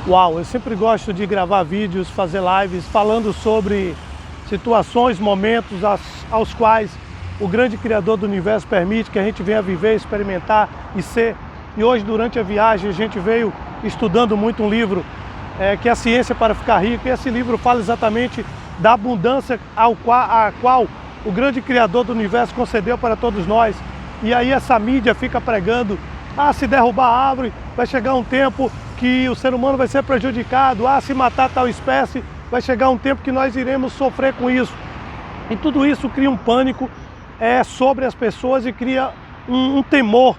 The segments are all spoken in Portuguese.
Uau, eu sempre gosto de gravar vídeos, fazer lives falando sobre situações, momentos aos quais o grande Criador do Universo permite que a gente venha viver, experimentar e ser. E hoje, durante a viagem, a gente veio estudando muito um livro que é A Ciência para Ficar Rico, e esse livro fala exatamente da abundância a qual o grande Criador do Universo concedeu para todos nós. E aí essa mídia fica pregando, se derrubar a árvore, vai chegar um tempo que o ser humano vai ser prejudicado, se matar tal espécie, vai chegar um tempo que nós iremos sofrer com isso. E tudo isso cria um pânico sobre as pessoas e cria um temor.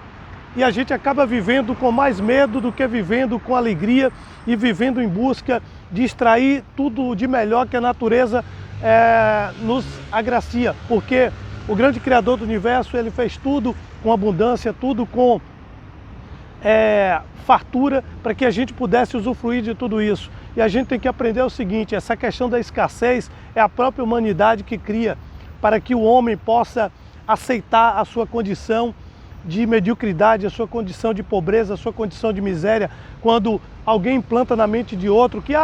E a gente acaba vivendo com mais medo do que vivendo com alegria e vivendo em busca de extrair tudo de melhor que a natureza nos agracia. Porque o grande Criador do Universo, ele fez tudo com abundância, tudo com fartura, para que a gente pudesse usufruir de tudo isso. E a gente tem que aprender o seguinte: essa questão da escassez é a própria humanidade que cria, para que o homem possa aceitar a sua condição de mediocridade, a sua condição de pobreza, a sua condição de miséria, quando alguém implanta na mente de outro que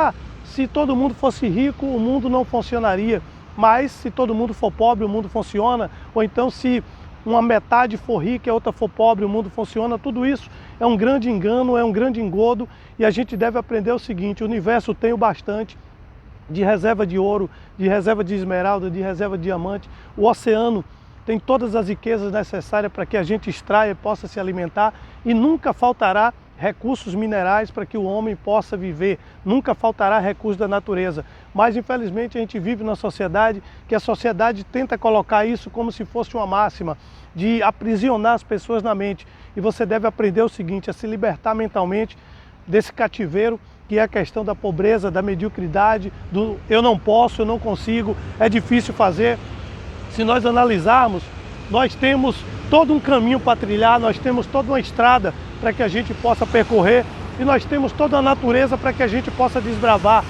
se todo mundo fosse rico, o mundo não funcionaria, mas se todo mundo for pobre, o mundo funciona, ou então se uma metade for rica e a outra for pobre, o mundo funciona. Tudo isso é um grande engano, é um grande engodo, e a gente deve aprender o seguinte: o universo tem o bastante de reserva de ouro, de reserva de esmeralda, de reserva de diamante. O oceano tem todas as riquezas necessárias para que a gente extraia e possa se alimentar, e nunca faltará recursos minerais para que o homem possa viver, nunca faltará recursos da natureza. Mas infelizmente a gente vive numa sociedade que a sociedade tenta colocar isso como se fosse uma máxima, de aprisionar as pessoas na mente. E você deve aprender o seguinte: a se libertar mentalmente desse cativeiro que é a questão da pobreza, da mediocridade, do eu não posso, eu não consigo, é difícil fazer. Se nós analisarmos, nós temos todo um caminho para trilhar, nós temos toda uma estrada para que a gente possa percorrer, e nós temos toda a natureza para que a gente possa desbravar.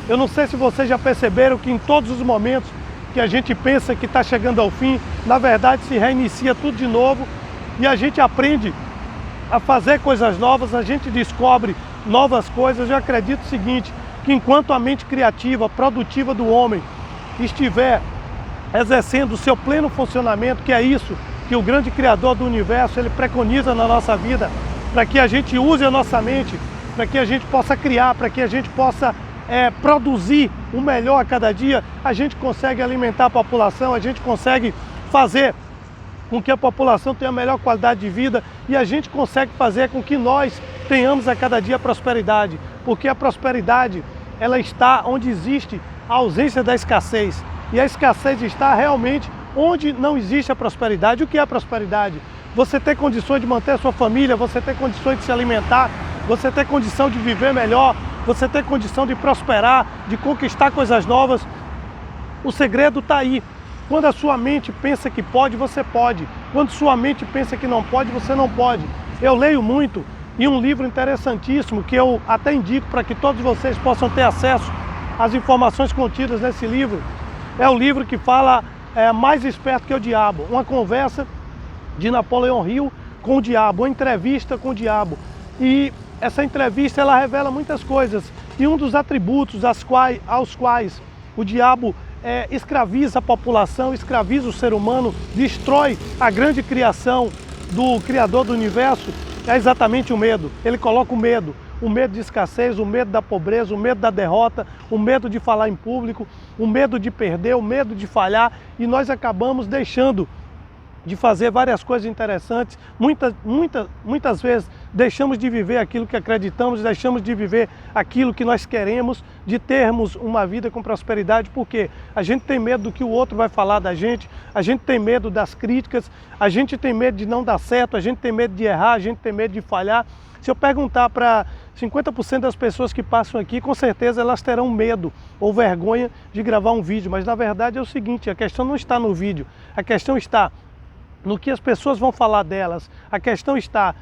Eu não sei se vocês já perceberam que em todos os momentos que a gente pensa que está chegando ao fim, na verdade se reinicia tudo de novo, e a gente aprende a fazer coisas novas, a gente descobre novas coisas. Eu acredito o seguinte, que enquanto a mente criativa, produtiva do homem estiver exercendo o seu pleno funcionamento, que é isso que o grande Criador do Universo ele preconiza na nossa vida, para que a gente use a nossa mente, para que a gente possa criar, para que a gente possa produzir o melhor a cada dia, a gente consegue alimentar a população, a gente consegue fazer com que a população tenha a melhor qualidade de vida, e a gente consegue fazer com que nós tenhamos a cada dia prosperidade, porque a prosperidade ela está onde existe a ausência da escassez. E a escassez está realmente onde não existe a prosperidade. O que é a prosperidade? Você ter condições de manter a sua família, você ter condições de se alimentar, você ter condição de viver melhor, você ter condição de prosperar, de conquistar coisas novas. O segredo está aí. Quando a sua mente pensa que pode, você pode. Quando sua mente pensa que não pode, você não pode. Eu leio muito, e um livro interessantíssimo que eu até indico para que todos vocês possam ter acesso às informações contidas nesse livro, é o livro que fala Mais Esperto que o Diabo, uma conversa de Napoleão Hill com o diabo, uma entrevista com o diabo. E essa entrevista ela revela muitas coisas, e um dos atributos aos quais o diabo escraviza a população, escraviza o ser humano, destrói a grande criação do Criador do Universo, é exatamente o medo. Ele coloca o medo de escassez, o medo da pobreza, o medo da derrota, o medo de falar em público, o medo de perder, o medo de falhar, e nós acabamos deixando de fazer várias coisas interessantes. Muitas vezes deixamos de viver aquilo que acreditamos, deixamos de viver aquilo que nós queremos, de termos uma vida com prosperidade, porque a gente tem medo do que o outro vai falar da gente, a gente tem medo das críticas, a gente tem medo de não dar certo, a gente tem medo de errar, a gente tem medo de falhar. Se eu perguntar para 50% das pessoas que passam aqui, com certeza elas terão medo ou vergonha de gravar um vídeo, mas na verdade é o seguinte: a questão não está no vídeo, a questão está no que as pessoas vão falar delas, a questão está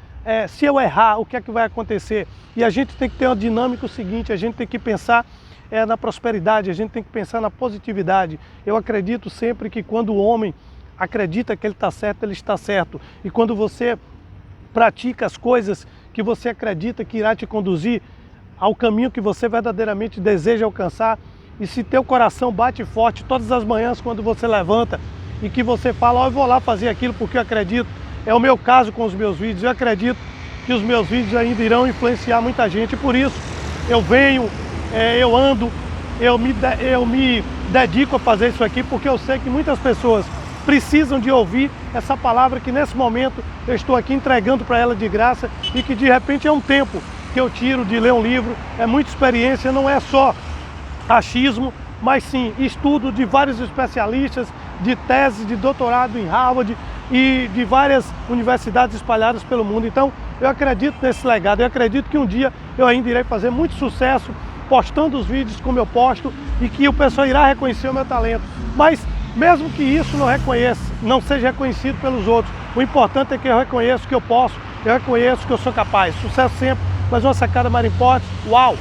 se eu errar, o que é que vai acontecer? E a gente tem que ter uma dinâmica seguinte: a gente tem que pensar na prosperidade, a gente tem que pensar na positividade. Eu acredito sempre que quando o homem acredita que ele está certo, ele está certo. E quando você pratica as coisas que você acredita que irá te conduzir ao caminho que você verdadeiramente deseja alcançar. E se teu coração bate forte todas as manhãs quando você levanta e que você fala, eu vou lá fazer aquilo porque eu acredito, é o meu caso com os meus vídeos, eu acredito que os meus vídeos ainda irão influenciar muita gente, e por isso eu venho, eu ando, eu me dedico a fazer isso aqui, porque eu sei que muitas pessoas precisam de ouvir essa palavra que nesse momento eu estou aqui entregando para ela de graça, e que de repente é um tempo que eu tiro de ler um livro, é muita experiência, não é só achismo, mas sim estudo de vários especialistas, de tese de doutorado em Harvard e de várias universidades espalhadas pelo mundo. Então eu acredito nesse legado, eu acredito que um dia eu ainda irei fazer muito sucesso postando os vídeos como eu posto, e que o pessoal irá reconhecer o meu talento. Mas mesmo que isso não seja reconhecido pelos outros, o importante é que eu reconheço que eu posso, eu reconheço que eu sou capaz. Sucesso sempre, mais uma sacada Marimport. Uau!